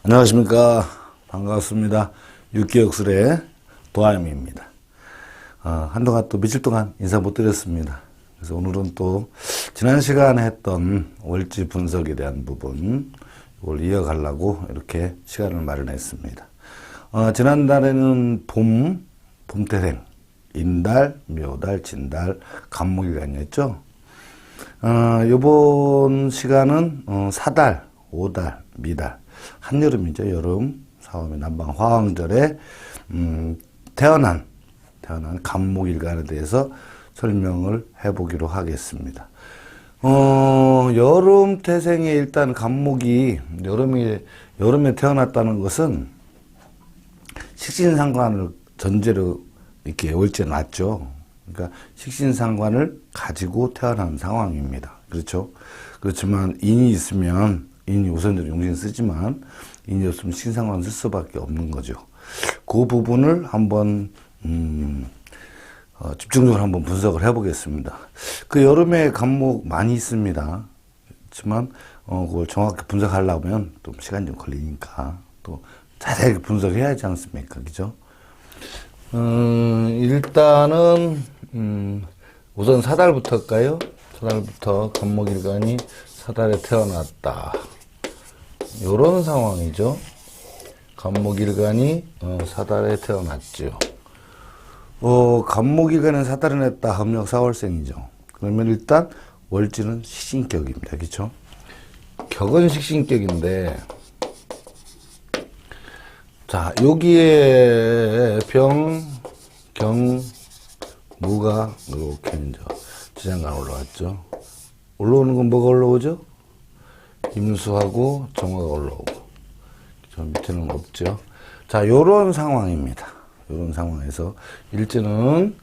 안녕하십니까. 반갑습니다. 육기역술의 도하임입니다. 한동안 또 며칠 동안 인사 못 드렸습니다. 그래서 오늘은 또 지난 시간에 했던 월지 분석에 대한 부분 이걸 이어가려고 이렇게 시간을 마련했습니다. 지난달에는 봄태생, 인달, 묘달, 진달, 간목일간이었죠. 요번 시간은 사달, 오달, 미달, 한여름이죠. 여름, 사월의 남방 화왕절에 태어난 간목일간에 대해서 설명을 해보기로 하겠습니다. 여름 태생에 일단 간목이 여름에 태어났다는 것은 식신상관을 전제로 이렇게 월지에 놨죠. 그러니까 식신상관을 가지고 태어난 상황입니다. 그렇죠? 그렇지만 인이 있으면 인이 우선적으로 용신 쓰지만 인이 없으면 식신상관을 쓸 수밖에 없는 거죠. 그 부분을 한번 집중적으로 한번 분석을 해보겠습니다. 그 여름에 간목 많이 있습니다. 그렇지만 그걸 정확히 분석하려면 좀 시간이 좀 걸리니까 또 자세히 분석해야 하지 않습니까? 그죠? 일단은 우선 사달부터 할까요? 사달부터 간목일간이 사달에 태어났다. 요런 상황이죠. 간목일간이 사달에 태어났죠. 간목일간은 사달에 냈다. 합력 4월생이죠. 그러면 일단 월지는 식신격입니다. 그렇죠? 격은 식신격인데 자, 여기에 병, 경, 무가 이렇게 이제 지장간 올라왔죠. 올라오는 건 뭐가 올라오죠? 임수하고 정화가 올라오고. 저 밑에는 없죠. 자, 요런 상황입니다. 요런 상황에서 일제는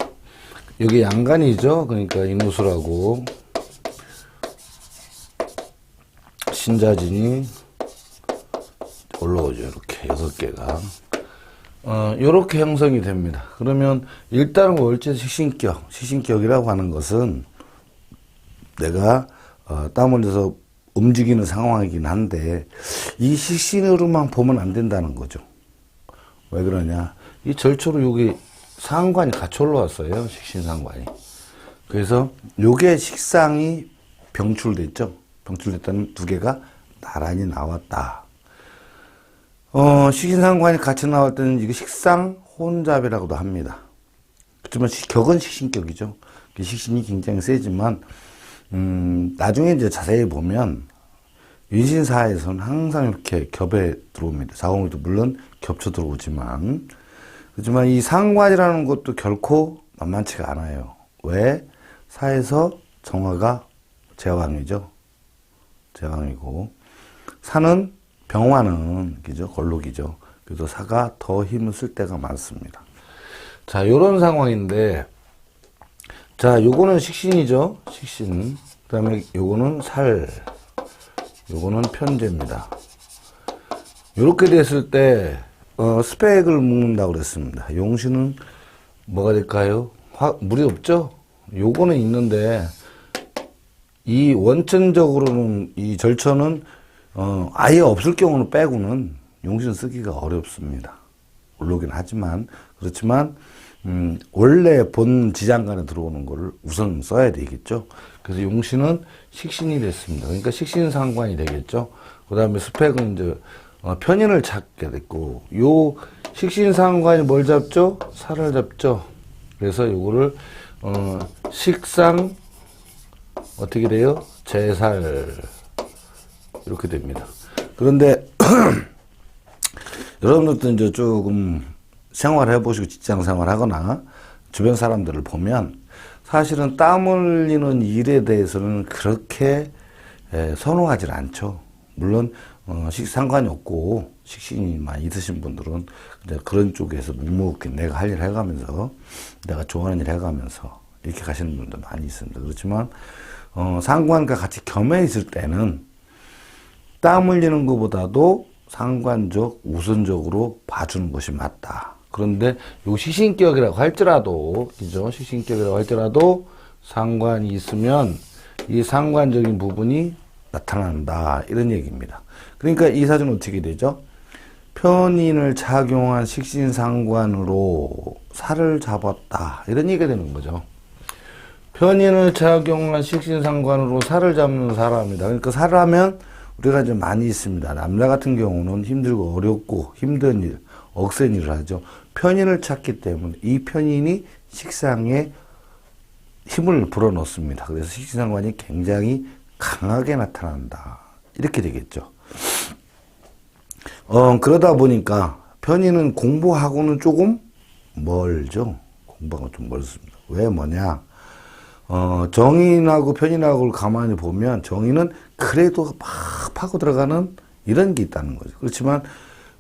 여기 양간이죠. 그러니까 인우수라고 신자진이 올라오죠. 이렇게 6개가. 요렇게 형성이 됩니다. 그러면 일단은 월지 식신격이라고 하는 것은 내가 땀 흘려서 움직이는 상황이긴 한데 이 식신으로만 보면 안 된다는 거죠. 왜 그러냐? 이 절초로 여기 상관이 같이 올라왔어요. 식신상관이. 그래서 요게 식상이 병출됐죠. 병출됐다는 두 개가 나란히 나왔다. 식신상관이 같이 나올 때는 이거 식상 혼잡이라고도 합니다. 그렇지만 격은 식신격이죠. 식신이 굉장히 세지만 나중에 이제 자세히 보면 윤신사에서는 항상 이렇게 겹에 들어옵니다. 자궁에도 물론 겹쳐 들어오지만 그렇지만 이 상관이라는 것도 결코 만만치가 않아요. 왜? 사에서 정화가 제왕이죠. 제왕이고 사는 병화는 그죠? 걸록이죠. 그래서 사가 더 힘을 쓸 때가 많습니다. 자, 요런 상황인데 자, 요거는 식신이죠. 식신. 그 다음에 요거는 살. 요거는 편제입니다. 요렇게 됐을 때, 스펙을 묶는다고 그랬습니다. 용신은 뭐가 될까요? 물이 없죠? 요거는 있는데, 이 원천적으로는, 이 절처는, 아예 없을 경우는 빼고는 용신 쓰기가 어렵습니다. 올라오긴 하지만, 그렇지만, 원래 본 지장간에 들어오는 거를 우선 써야 되겠죠. 그래서 용신은 식신이 됐습니다. 그러니까 식신상관이 되겠죠. 그 다음에 스펙은 이제 편인을 찾게 됐고, 요 식신상관이 뭘 잡죠? 살을 잡죠. 그래서 요거를 식상 어떻게 돼요? 제살 이렇게 됩니다. 그런데 여러분들도 이제 조금 생활해 보시고 직장 생활 하거나 주변 사람들을 보면 사실은 땀 흘리는 일에 대해서는 그렇게 선호하지 않죠. 물론 상관이 없고 식신이만 있으신 분들은 이제 그런 쪽에서 묵묵히 내가 할 일 해가면서 내가 좋아하는 일 해가면서 이렇게 가시는 분들 많이 있습니다. 그렇지만 상관과 같이 겸해 있을 때는 땀 흘리는 것보다도 상관적 우선적으로 봐주는 것이 맞다. 그런데 요 식신격이라고 할지라도, 그죠? 식신격이라고 할지라도 상관이 있으면 이 상관적인 부분이 나타난다. 이런 얘기입니다. 그러니까 이 사주는 어떻게 되죠? 편인을 작용한 식신상관으로 살을 잡았다. 이런 얘기가 되는 거죠. 편인을 작용한 식신상관으로 살을 잡는 사람이다. 그러니까 살을 하면 우리가 좀 많이 있습니다. 남자 같은 경우는 힘들고 어렵고 힘든 일, 억센 일을 하죠. 편인을 찾기 때문에 이 편인이 식상에 힘을 불어넣습니다. 그래서 식신상관이 굉장히 강하게 나타난다. 이렇게 되겠죠. 그러다 보니까 편인은 공부하고는 조금 멀죠. 공부하고 좀 멀습니다. 왜 뭐냐? 정인하고 편인하고를 가만히 보면 정인은 그래도 막 파고 들어가는 이런 게 있다는 거죠. 그렇지만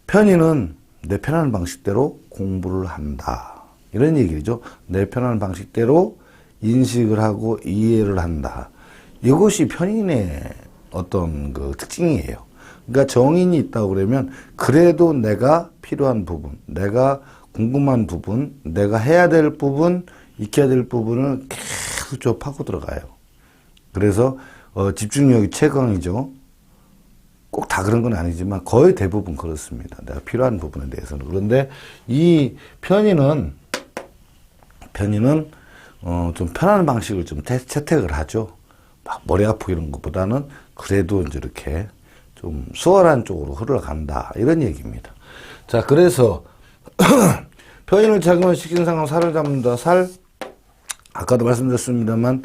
편인은 내 편한 방식대로 공부를 한다. 이런 얘기죠. 내 편한 방식대로 인식을 하고 이해를 한다. 이것이 편인의 어떤 그 특징이에요. 그러니까 정인이 있다고 그러면 그래도 내가 필요한 부분, 내가 궁금한 부분, 내가 해야 될 부분, 익혀야 될 부분을 계속 좀 파고 들어가요. 그래서 집중력이 최강이죠. 꼭 다 그런 건 아니지만 거의 대부분 그렇습니다. 내가 필요한 부분에 대해서는. 그런데 이 편인은 좀 편한 방식을 좀 채택을 하죠. 막 머리 아프고 이런 것보다는 그래도 이제 이렇게 좀 수월한 쪽으로 흘러간다. 이런 얘기입니다. 자, 그래서 편인을 작용한 식신상관 살을 잡는다. 아까도 말씀드렸습니다만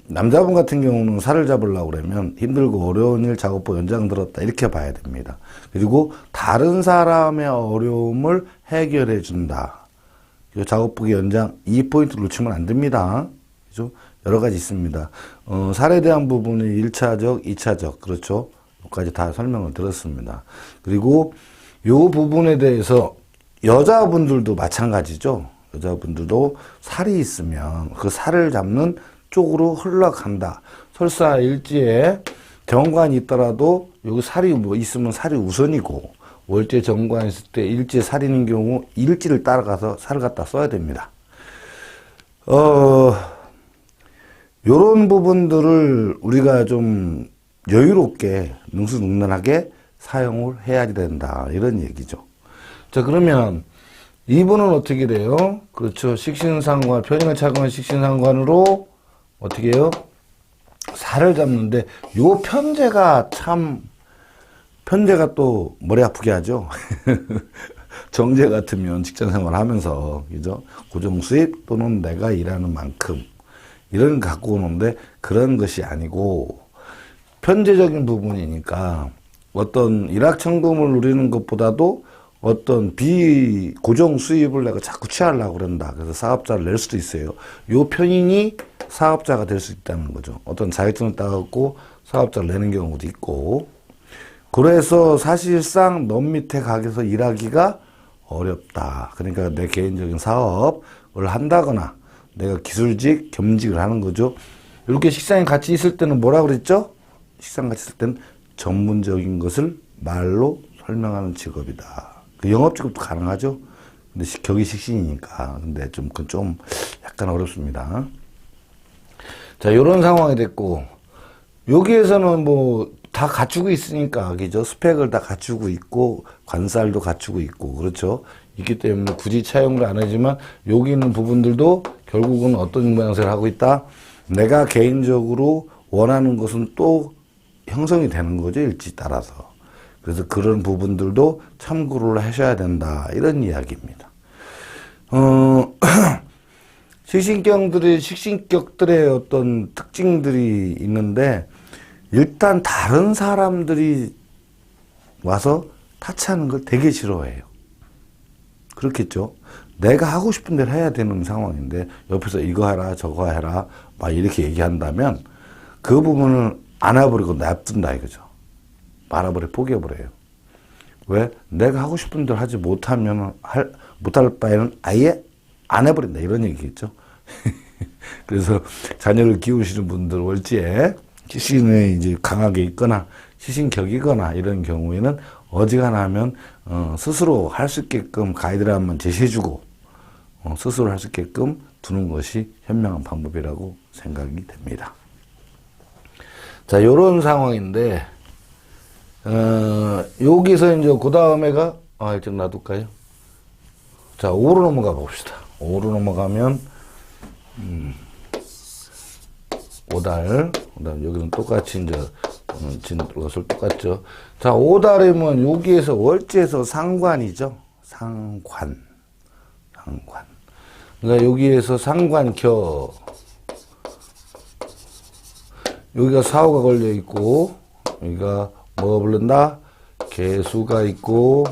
남자분 같은 경우는 살을 잡으려고 그러면 힘들고 어려운 일 작업보 연장 들었다. 이렇게 봐야 됩니다. 그리고 다른 사람의 어려움을 해결해 준다. 작업복의 연장, 이 포인트를 놓치면 안 됩니다. 그죠? 여러 가지 있습니다. 살에 대한 부분이 1차적, 2차적, 그렇죠? 여기까지 다 설명을 드렸습니다. 그리고 요 부분에 대해서 여자분들도 마찬가지죠. 여자분들도 살이 있으면 그 살을 잡는 쪽으로 흘러간다. 설사 일지에 정관이 있더라도 여기 살이 뭐 있으면 살이 우선이고, 월지에 정관이 있을 때 일지에 살이 있는 경우 일지를 따라가서 살을 갖다 써야 됩니다. 요런 부분들을 우리가 좀 여유롭게 능수능란하게 사용을 해야 된다. 이런 얘기죠. 자, 그러면 이분은 어떻게 돼요? 그렇죠. 식신상관, 편인을 착용한 식신상관으로 어떻게 해요? 살을 잡는데 요 편제가 또 머리 아프게 하죠. 정제 같으면 직장생활 하면서, 그죠? 고정 수입 또는 내가 일하는 만큼 이런 갖고 오는데 그런 것이 아니고 편제적인 부분이니까 어떤 일확천금을 누리는 것보다도 어떤 비고정 수입을 내가 자꾸 취하려고 그런다. 그래서 사업자를 낼 수도 있어요. 요 편인이 사업자가 될 수 있다는 거죠. 어떤 자격증을 따갖고 사업자를 내는 경우도 있고. 그래서 사실상 넌 밑에 가게에서 일하기가 어렵다. 그러니까 내 개인적인 사업을 한다거나 내가 기술직, 겸직을 하는 거죠. 이렇게 식상이 같이 있을 때는 뭐라 그랬죠? 식상 같이 있을 때는 전문적인 것을 말로 설명하는 직업이다. 그 영업직업도 가능하죠. 근데 격이 식신이니까. 근데 그건 좀 약간 어렵습니다. 자, 요런 상황이 됐고, 여기에서는 뭐 다 갖추고 있으니까, 그죠? 스펙을 다 갖추고 있고, 관살도 갖추고 있고, 그렇죠? 있기 때문에 굳이 차용을 안 하지만, 여기 있는 부분들도 결국은 어떤 모양새를 하고 있다? 내가 개인적으로 원하는 것은 또 형성이 되는 거죠, 일지 따라서. 그래서 그런 부분들도 참고를 하셔야 된다. 이런 이야기입니다. 식신격들의 어떤 특징들이 있는데, 일단 다른 사람들이 와서 타치하는 걸 되게 싫어해요. 그렇겠죠? 내가 하고 싶은 대로 해야 되는 상황인데, 옆에서 이거 해라, 저거 해라, 막 이렇게 얘기한다면, 그 부분을 안아버리고 놔둔다 이거죠. 말아버려, 포기해버려요. 왜? 내가 하고 싶은 대로 하지 못할 바에는 아예 안 해버린다. 이런 얘기겠죠. 그래서 자녀를 키우시는 분들 월지에 시신에 이제 강하게 있거나 시신격이거나 이런 경우에는 어지간하면 스스로 할 수 있게끔 가이드를 한번 제시해주고 스스로 할 수 있게끔 두는 것이 현명한 방법이라고 생각이 됩니다. 자, 요런 상황인데 여기서 이제 그 다음에가 일단 놔둘까요? 자, 5로 넘어가 봅시다. 5로 넘어가면 5달. 그다음 여기는 똑같이 이제 진것을 똑같죠. 자, 5달이면 여기에서 월지에서 상관이죠. 상관. 그러니까 여기에서 상관켜. 여기가 사후가 걸려 있고, 여기가 뭐가 부른다? 개수가 있고,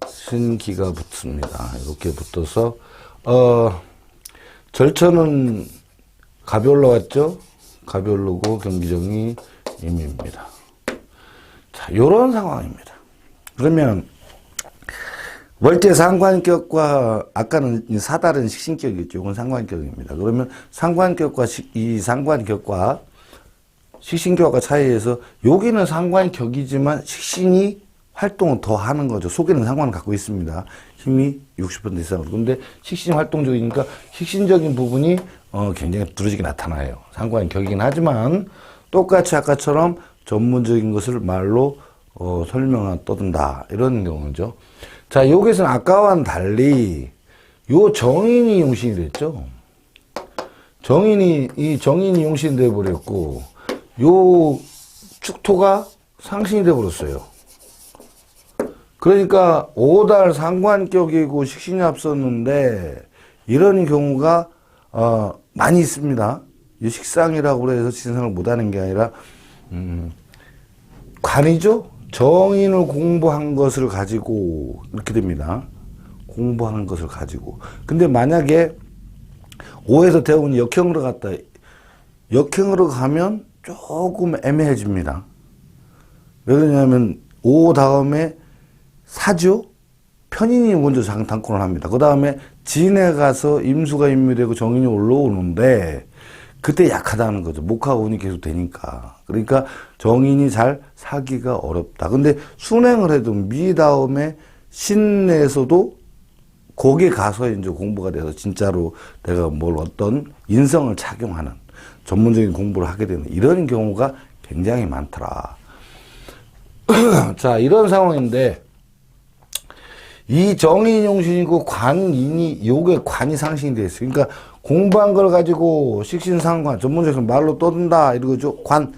신기가 붙습니다. 이렇게 붙어서, 절처는 갑이 올라왔죠? 갑이 오르고 경기정이 임입니다. 자, 요런 상황입니다. 그러면, 월제 상관격과, 아까는 사달은 식신격이었죠. 이건 상관격입니다. 그러면 상관격과 이 상관격과 식신격과 차이에서 여기는 상관격이지만 식신이 활동을 더 하는 거죠. 속에는 상관을 갖고 있습니다. 힘이 60% 이상으로. 근데 식신이 활동적이니까 식신적인 부분이 굉장히 두드러지게 나타나요. 상관격이긴 하지만 똑같이 아까처럼 전문적인 것을 말로 설명을 떠든다. 이런 경우죠. 자, 여기서는 아까와는 달리 요 정인이 용신이 됐죠. 이 정인이 용신이 돼 버렸고 요 축토가 상신이 돼 버렸어요. 그러니까 5달 상관격이고 식신이 앞섰는데 이런 경우가 많이 있습니다. 이 식상이라고 해서 신상을 못하는 게 아니라 관이죠. 정인을 공부한 것을 가지고 이렇게 됩니다. 공부하는 것을 가지고. 근데 만약에 5에서 대운이 역행으로 갔다. 역행으로 가면 조금 애매해집니다. 왜 그러냐면 5 다음에 사주 편인이 먼저 장단권을 합니다. 그 다음에 진에 가서 임수가 임묘되고 정인이 올라오는데 그때 약하다는 거죠. 목하고 운이 계속 되니까. 그러니까 정인이 잘 사기가 어렵다. 근데 순행을 해도 미 다음에 신에서도 거기에 가서 이제 공부가 돼서 진짜로 내가 어떤 인성을 착용하는 전문적인 공부를 하게 되는 이런 경우가 굉장히 많더라. 자, 이런 상황인데 이 정인이 용신이고 관인이 요게 관이 상신이 돼 있어요. 그러니까 공부한 걸 가지고 식신상관 전문적인 말로 떠든다 이러죠. 관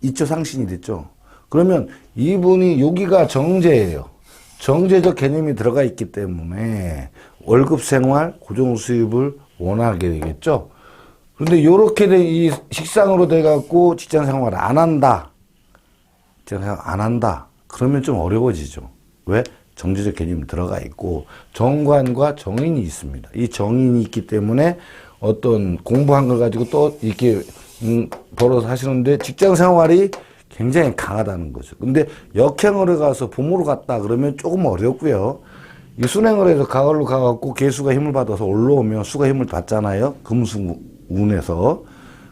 있죠. 상신이 됐죠. 그러면 이분이 여기가 정제예요. 정제적 개념이 들어가 있기 때문에 월급 생활 고정 수입을 원하게 되겠죠. 그런데 요렇게 이 식상으로 돼 갖고 직장 생활을 안 한다. 그러면 좀 어려워지죠. 왜? 정제적 개념이 들어가 있고 정관과 정인이 있습니다. 이 정인이 있기 때문에 어떤 공부한 걸 가지고 또 이렇게 벌어서 하시는데 직장 생활이 굉장히 강하다는 거죠. 근데 역행으로 가서 봄으로 갔다 그러면 조금 어렵고요. 이 순행을 해서 가을로 가갖고 개수가 힘을 받아서 올라오면 수가 힘을 받잖아요. 금수운에서.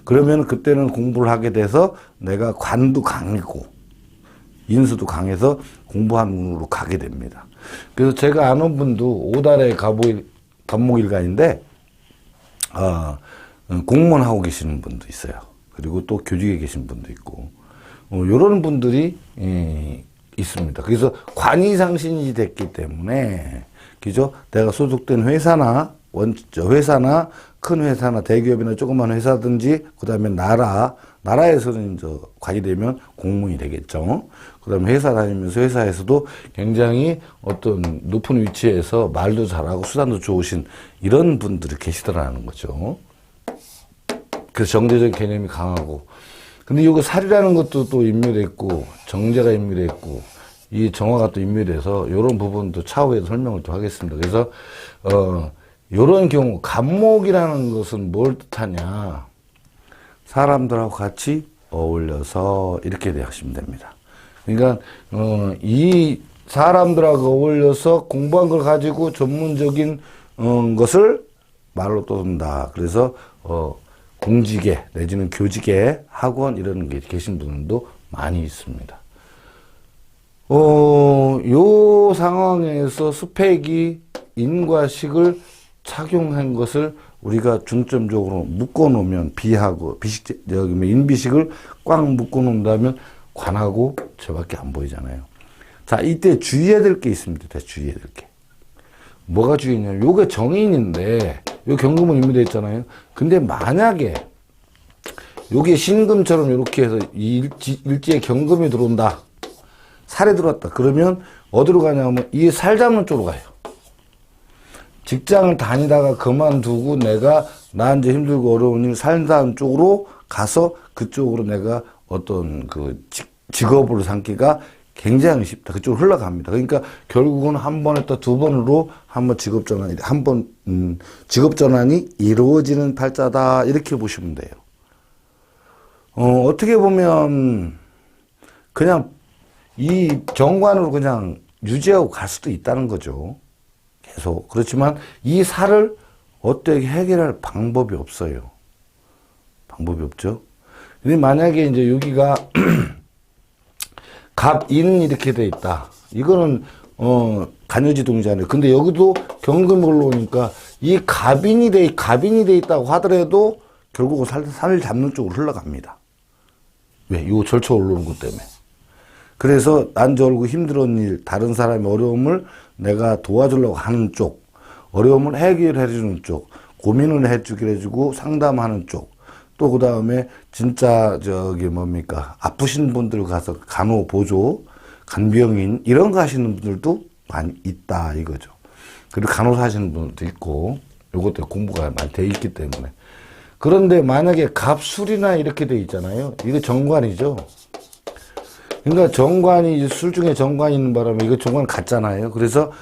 그러면 그때는 공부를 하게 돼서 내가 관도 강이고 인수도 강해서 공부한 운으로 가게 됩니다. 그래서 제가 아는 분도 5달에 갑목일간인데 공무원 하고 계시는 분도 있어요. 그리고 또 교직에 계신 분도 있고 이런 분들이 있습니다. 그래서 관이상신이 됐기 때문에 그죠? 내가 소속된 회사나 큰 회사나 대기업이나 조그만 회사든지 그다음에 나라에서는 이제 관이 되면 공무원이 되겠죠. 그다음에 회사 다니면서 회사에서도 굉장히 어떤 높은 위치에서 말도 잘하고 수단도 좋으신 이런 분들이 계시더라는 거죠. 그래서 정제적 개념이 강하고. 근데 이거 살이라는 것도 또 인멸했고 정제가 인멸했고 이 정화가 또 인멸해서 이런 부분도 차후에 설명을 또 하겠습니다. 그래서 이런 경우 갑목이라는 것은 뭘 뜻하냐? 사람들하고 같이 어울려서 이렇게 하시면 됩니다. 그러니까 이 사람들하고 어울려서 공부한 걸 가지고 전문적인 것을 말로 떠든다. 그래서 공직에 내지는 교직에 학원 이런 게 계신 분들도 많이 있습니다. 요 상황에서 스펙이 인과 식을 착용한 것을 우리가 중점적으로 묶어 놓으면 비하고 인비식을 꽉 묶어 놓는다면 관하고 저밖에 안 보이잖아요. 자, 이때 주의해야 될 게 있습니다. 주의해야 될 게. 뭐가 주의냐면, 요게 정인인데, 요 경금은 이미 되어 있잖아요. 근데 만약에, 요게 신금처럼 이렇게 해서 일지에 경금이 들어온다. 살이 들어왔다. 그러면 어디로 가냐면, 이 살 잡는 쪽으로 가요. 직장을 다니다가 그만두고 내가 나 이제 힘들고 어려운 일 산다는 쪽으로 가서 그쪽으로 내가 어떤 그 직업을 삼기가 굉장히 쉽다. 그쪽으로 흘러갑니다. 그러니까 결국은 한 번 했다 두 번으로 한번 직업 전환이 직업 전환이 이루어지는 팔자다. 이렇게 보시면 돼요. 어떻게 보면 그냥 이 정관으로 그냥 유지하고 갈 수도 있다는 거죠. 계속. 그렇지만 이 살을 어떻게 해결할 방법이 없어요. 방법이 없죠. 근데 만약에 이제 여기가 갑인 이렇게 돼 있다. 이거는 간요지동이잖아요. 근데 여기도 경금이 올라오니까 이 갑인이 돼 있다고 하더라도 결국은 살을 잡는 쪽으로 흘러갑니다. 왜? 요 절차 올라오는 것 때문에. 그래서 난 저러고 힘들은 일, 다른 사람의 어려움을 내가 도와주려고 하는 쪽, 어려움을 해결해 주는 쪽, 고민을 해주고 상담하는 쪽, 또 그 다음에 진짜 아프신 분들 가서 간호보조, 간병인 이런 거 하시는 분들도 많이 있다 이거죠. 그리고 간호사 하시는 분들도 있고, 요것도 공부가 많이 돼 있기 때문에. 그런데 만약에 갑술이나 이렇게 돼 있잖아요. 이거 정관이죠. 그러니까 정관이 술 중에 정관이 있는 바람에 이거 정관 같잖아요. 그래서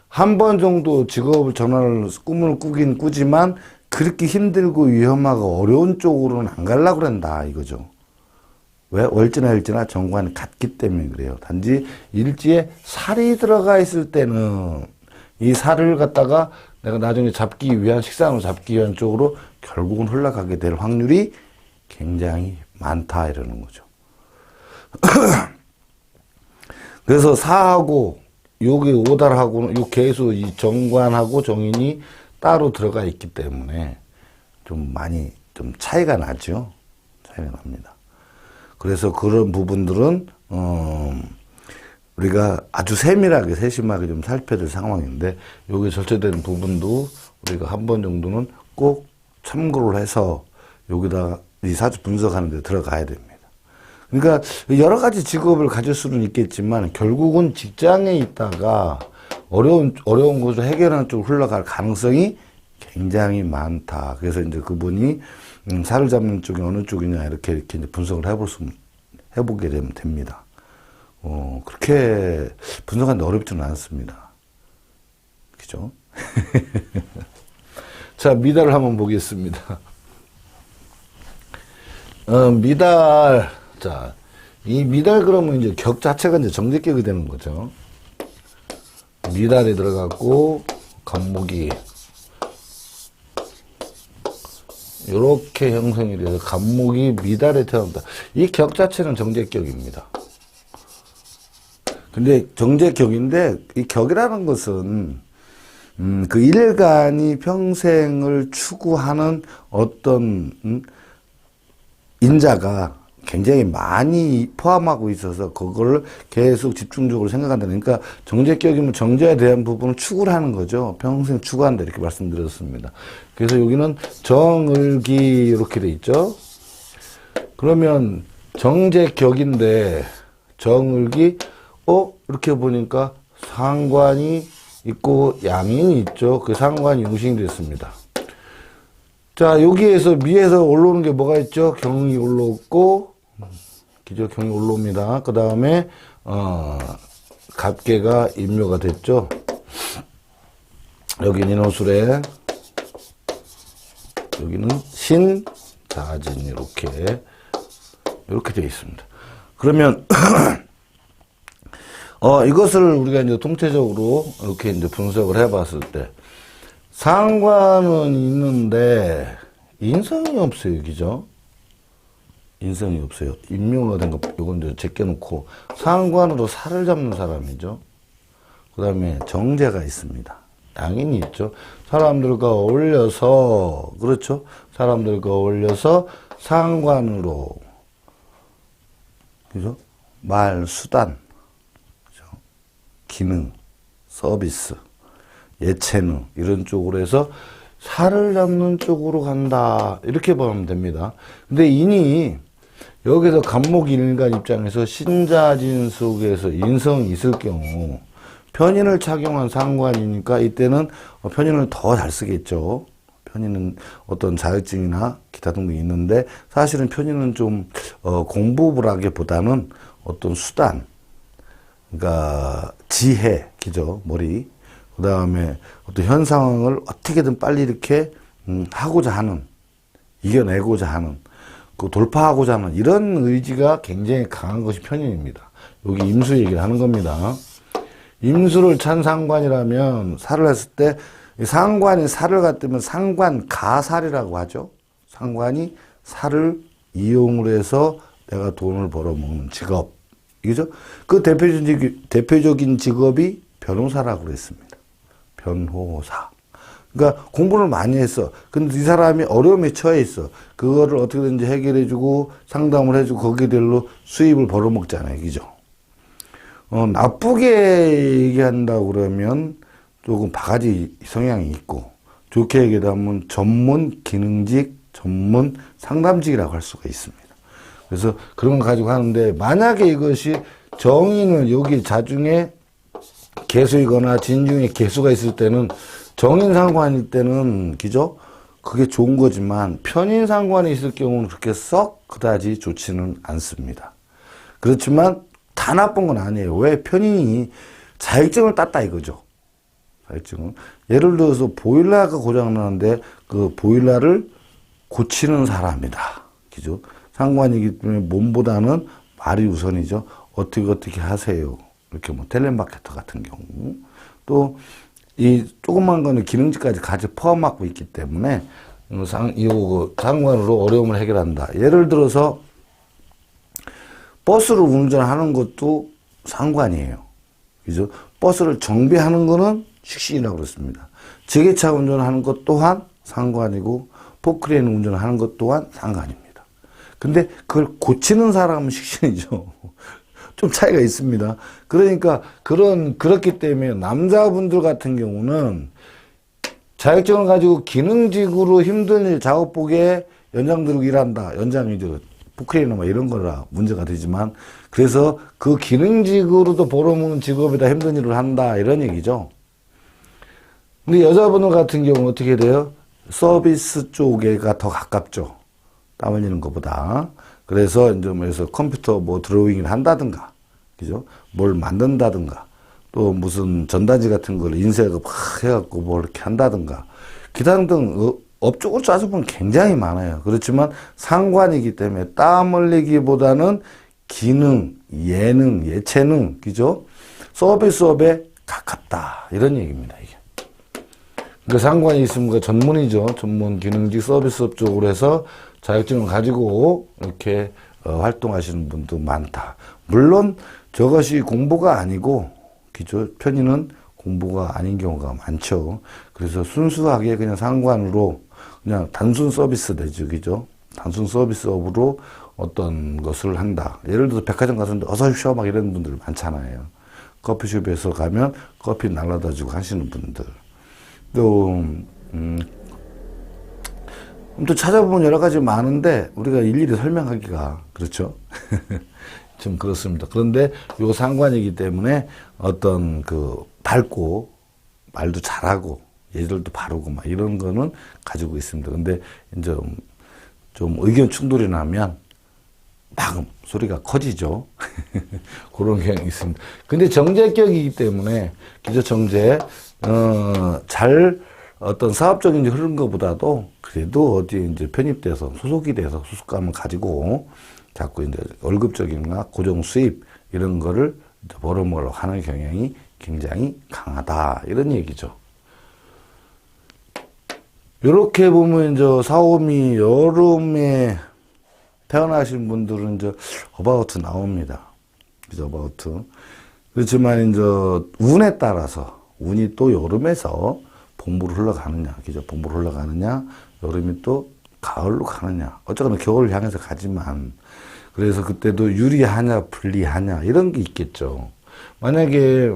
한 번 정도 직업을 전환을 꿈을 꾸긴 꾸지만 그렇게 힘들고 위험하고 어려운 쪽으로는 안 가려고 그런다 이거죠. 왜? 월지나 일지나 정관이 같기 때문에 그래요. 단지 일지에 살이 들어가 있을 때는 이 살을 갖다가 내가 나중에 잡기 위한 식상으로 잡기 위한 쪽으로 결국은 흘러가게 될 확률이 굉장히 많다 이러는 거죠. 그래서 사하고 여기 오달하고는 요 계수 이 정관하고 정인이 따로 들어가 있기 때문에 좀 많이 좀 차이가 나죠. 차이가 납니다. 그래서 그런 부분들은 우리가 아주 세밀하게 세심하게 좀 살펴야 될 상황인데 여기 절제된 부분도 우리가 한 번 정도는 꼭 참고를 해서 여기다가 이 사주 분석하는 데 들어가야 됩니다. 그러니까 여러 가지 직업을 가질 수는 있겠지만 결국은 직장에 있다가 어려운 것을 해결하는 쪽으로 흘러갈 가능성이 굉장히 많다. 그래서 이제 그분이 살을 잡는 쪽이 어느 쪽이냐 이렇게 이제 분석을 해보게 되면 됩니다. 그렇게 분석하는데 어렵지는 않습니다. 그죠? 자, 미달을 한번 보겠습니다. 미달. 자, 이 미달 그러면 이제 격 자체가 이제 정제격이 되는 거죠. 미달이 들어갔고, 간목이 요렇게 형성이 돼서 간목이 미달에 태어난다. 이 격 자체는 정제격입니다. 근데 정제격인데 이 격이라는 것은 그 일간이 평생을 추구하는 어떤 인자가 굉장히 많이 포함하고 있어서 그걸 계속 집중적으로 생각한다. 그러니까 정제격이면 정제에 대한 부분을 추구를 하는 거죠. 평생 추구한다 이렇게 말씀드렸습니다. 그래서 여기는 정을기 이렇게 돼 있죠. 그러면 정제격인데 정을기 이렇게 보니까 상관이 있고 양인이 있죠. 그 상관이 용신이 됐습니다. 자, 여기에서 미에서 올라오는 게 뭐가 있죠? 경이 올라오고, 기저 경이 올라옵니다. 그 다음에, 갑계가 임묘가 됐죠. 여기는 인호술에, 여기는 신, 자진, 이렇게 되어 있습니다. 그러면, 이것을 우리가 이제 통체적으로 이렇게 이제 분석을 해 봤을 때, 상관은 있는데, 인성이 없어요, 그죠? 인성이 없어요. 임묘가 된 거, 요건 이제 제껴놓고, 상관으로 살을 잡는 사람이죠. 그 다음에 정제가 있습니다. 양인이 있죠. 사람들과 어울려서, 그렇죠? 사람들과 어울려서 상관으로 그죠? 말, 수단, 그죠? 기능, 서비스, 예체능, 이런 쪽으로 해서 살을 잡는 쪽으로 간다. 이렇게 보면 됩니다. 근데 이니 여기서 간목인간 입장에서 신자진 속에서 인성이 있을 경우 편인을 착용한 상관이니까 이때는 편인을 더 잘 쓰겠죠. 편인은 어떤 자격증이나 기타 등등이 있는데 사실은 편인은 좀 공부라기보다는 어떤 수단, 그러니까 지혜, 그죠? 머리. 그 다음에 어떤 현 상황을 어떻게든 빨리 이렇게 하고자 하는, 이겨내고자 하는, 그 돌파하고자 하는 이런 의지가 굉장히 강한 것이 편인입니다. 여기 임수 얘기를 하는 겁니다. 임수를 찬 상관이라면 살을 했을 때 상관이 살을 갖다면 상관가살이라고 하죠. 상관이 살을 이용을 해서 내가 돈을 벌어먹는 직업. 이거죠? 그 대표적인 직업이 변호사라고 그랬습니다. 변호사. 그러니까 공부를 많이 했어. 근데 이 사람이 어려움에 처해 있어. 그거를 어떻게든지 해결해주고 상담을 해주고 거기들로 수입을 벌어먹잖아요. 그죠? 나쁘게 얘기한다고 그러면 조금 바가지 성향이 있고, 좋게 얘기하면 전문 기능직, 전문 상담직이라고 할 수가 있습니다. 그래서 그런 거 가지고 하는데, 만약에 이것이 정인을 여기 자중에 개수이거나 진중에 개수가 있을 때는, 정인 상관일 때는, 그죠? 그게 좋은 거지만, 편인 상관이 있을 경우는 그렇게 썩 그다지 좋지는 않습니다. 그렇지만, 다 나쁜 건 아니에요. 왜? 편인이 자격증을 땄다 이거죠. 자격증은. 예를 들어서 보일러가 고장나는데 그 보일러를 고치는 사람이다. 그죠? 상관이기 때문에 몸보다는 말이 우선이죠. 어떻게 하세요. 이렇게 뭐 텔레마케터 같은 경우. 또 이 조그만 거는 기능직까지 같이 포함하고 있기 때문에 상관으로 어려움을 해결한다. 예를 들어서 버스를 운전하는 것도 상관이에요. 그죠? 버스를 정비하는 거는 식신이라고 그랬습니다. 지게차 운전하는 것 또한 상관이고, 포크레인 운전하는 것 또한 상관입니다. 근데 그걸 고치는 사람은 식신이죠. 좀 차이가 있습니다. 그러니까 그렇기 때문에 남자분들 같은 경우는 자격증을 가지고 기능직으로 힘든 일 작업복에 연장 들고 일한다. 연장이죠. 포크레인이나 뭐 이런 거라 문제가 되지만, 그래서 그 기능직으로도 벌어먹는 직업에다 힘든 일을 한다. 이런 얘기죠. 근데 여자분들 같은 경우는 어떻게 돼요? 서비스 쪽에가 더 가깝죠. 땀 흘리는 것보다. 그래서 이제 뭐해서 컴퓨터 뭐 드로잉을 한다든가, 그죠? 뭘 만든다든가, 또 무슨 전단지 같은 걸 인쇄하고 막 해갖고 뭐 이렇게 한다든가, 기타 등등 업적으로 따져보면 굉장히 많아요. 그렇지만 상관이기 때문에 땀 흘리기보다는 기능, 예능, 예체능, 그죠? 서비스업에 가깝다. 이런 얘기입니다, 이게. 그 상관이 있으면 그 전문이죠. 전문 기능직 서비스업 쪽으로 해서 자격증을 가지고 이렇게 활동하시는 분도 많다. 물론 저것이 공부가 아니고, 그죠? 편의는 공부가 아닌 경우가 많죠. 그래서 순수하게 그냥 상관으로 그냥 단순 서비스 되죠. 그죠? 단순 서비스업으로 어떤 것을 한다. 예를 들어서 백화점 갔는데 어서 오십시오 막 이런 분들 많잖아요. 커피숍에서 가면 커피 날라다 주고 하시는 분들. 또 찾아보면 여러 가지 많은데 우리가 일일이 설명하기가 그렇죠. 좀 그렇습니다. 그런데 요 상관이기 때문에 어떤 밝고 말도 잘하고 예절도 바르고 막 이런 거는 가지고 있습니다. 근데 이제 좀 의견 충돌이 나면 막 소리가 커지죠. 그런 경향이 있습니다. 근데 정제격이기 때문에 기저 정제 어떤 사업적인 흐른 것보다도 그래도 어디 이제 편입돼서 소속이 돼서 소속감을 가지고 자꾸 이제 월급적인가 고정 수입 이런 거를 벌어먹으려고 하는 경향이 굉장히 강하다. 이런 얘기죠. 이렇게 보면 이제 사오미 여름에 태어나신 분들은 이제 어바우트 나옵니다. 그죠? 어바우트. 그렇지만 이제 운에 따라서 운이 또 여름에서 봄으로 흘러가느냐, 그죠? 봄으로 흘러가느냐, 여름이 또 가을로 가느냐. 어쨌거나 겨울을 향해서 가지만 그래서 그때도 유리하냐, 불리하냐, 이런 게 있겠죠. 만약에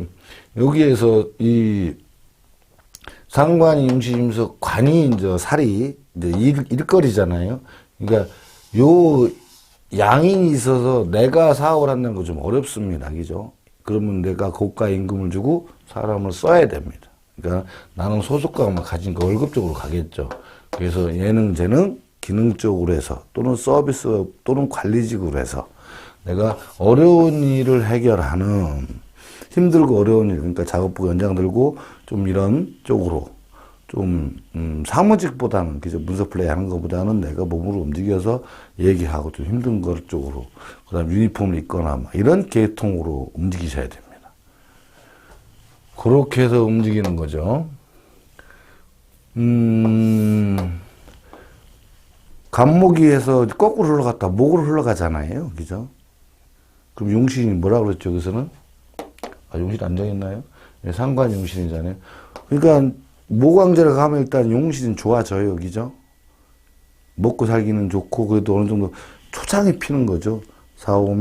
여기에서 이 상관이 임시임서 관이 이제 살이 이제 일거리잖아요. 그러니까 요 양인이 있어서 내가 사업을 한다는 거 좀 어렵습니다. 그죠? 그러면 내가 고가 임금을 주고 사람을 써야 됩니다. 그러니까 나는 소속감을 가진 거 월급 쪽으로 가겠죠. 그래서 예능, 재능, 기능 쪽으로 해서 또는 서비스 또는 관리직으로 해서 내가 어려운 일을 해결하는 힘들고 어려운 일, 그러니까 작업부 연장 들고 좀 이런 쪽으로 좀 사무직보다는 그죠, 문서 플레이 하는 것보다는 내가 몸으로 움직여서 얘기하고 좀 힘든 것 쪽으로, 그다음 유니폼을 입거나 막 이런 계통으로 움직이셔야 됩니다. 그렇게 해서 움직이는 거죠. 간목이에서 거꾸로 흘러갔다 목으로 흘러가잖아요, 그죠? 그럼 용신이 뭐라 그랬죠? 여기서는 용신 안 정했나요? 네, 상관 용신이잖아요. 그러니까 모광절에 가면 일단 용신은 좋아져요, 그죠? 먹고 살기는 좋고 그래도 어느 정도 초장이 피는 거죠. 4, 5,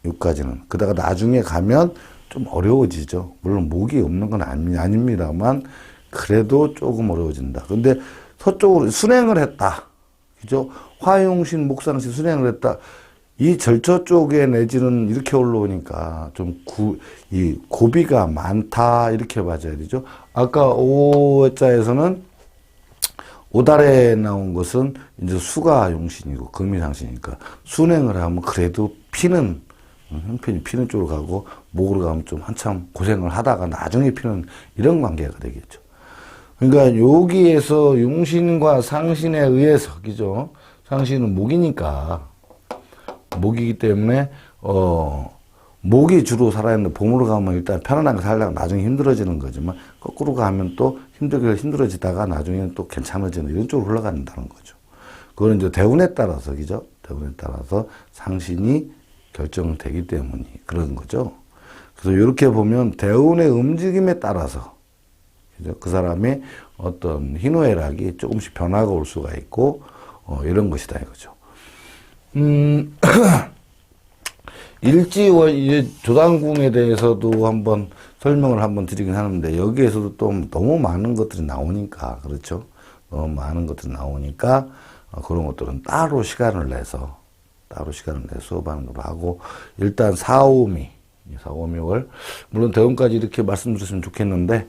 6까지는. 그다가 나중에 가면 좀 어려워지죠. 물론 목이 없는 건 아닙니다만 그래도 조금 어려워진다. 근데 서쪽으로 순행을 했다. 그죠? 화용신, 목상신 순행을 했다. 이 절처 쪽에 내지는 이렇게 올라오니까 좀 이 고비가 많다 이렇게 봐줘야 되죠. 아까 오자에서는 오달에 나온 것은 이제 수가 용신이고 금이 상신이니까 순행을 하면 그래도 피는 형편이 피는 쪽으로 가고 목으로 가면 좀 한참 고생을 하다가 나중에 피는 이런 관계가 되겠죠. 그러니까 여기에서 용신과 상신에 의해서 그죠? 상신은 목이니까 목이기 때문에 목이 주로 살아있는데 봄으로 가면 일단 편안하게 살다가 나중에 힘들어지는 거지만 거꾸로 가면 또 힘들어지다가 나중에는 또 괜찮아지는 이런 쪽으로 흘러간다는 거죠. 그거는 이제 대운에 따라서 그죠? 대운에 따라서 상신이 결정되기 때문에 그런 거죠. 그래서 이렇게 보면 대운의 움직임에 따라서 그죠? 그 사람의 어떤 희노애락이 조금씩 변화가 올 수가 있고 이런 것이다 이거죠. 일지월 조당궁에 대해서도 한번 설명을 한번 드리긴 하는데 여기에서도 또 너무 많은 것들이 나오니까 그렇죠. 너무 많은 것들이 나오니까 그런 것들은 따로 시간을 내서 수업하는 걸로 하고 일단 4, 5, 6월 물론 대운까지 이렇게 말씀드렸으면 좋겠는데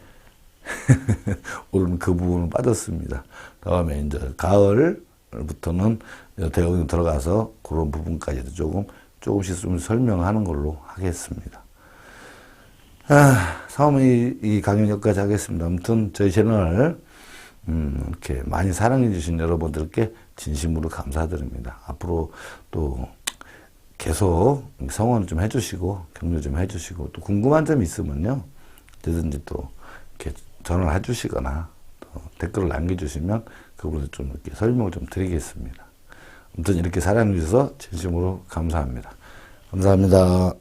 오늘은 그 부분은 빠졌습니다. 다음에 이제 가을부터는 대운이 들어가서 그런 부분까지도 조금씩 좀 설명하는 걸로 하겠습니다. 다음에 이 강연 여기까지 하겠습니다. 아무튼 저희 채널 이렇게 많이 사랑해 주신 여러분들께 진심으로 감사드립니다. 앞으로 또 계속 성원 좀 해주시고 격려 좀 해주시고 또 궁금한 점이 있으면요 언제든지 또 이렇게 전화를 해주시거나 또 댓글을 남겨주시면 그걸로 좀 이렇게 설명을 좀 드리겠습니다. 아무튼 이렇게 사랑해 주셔서 진심으로 감사합니다. 감사합니다.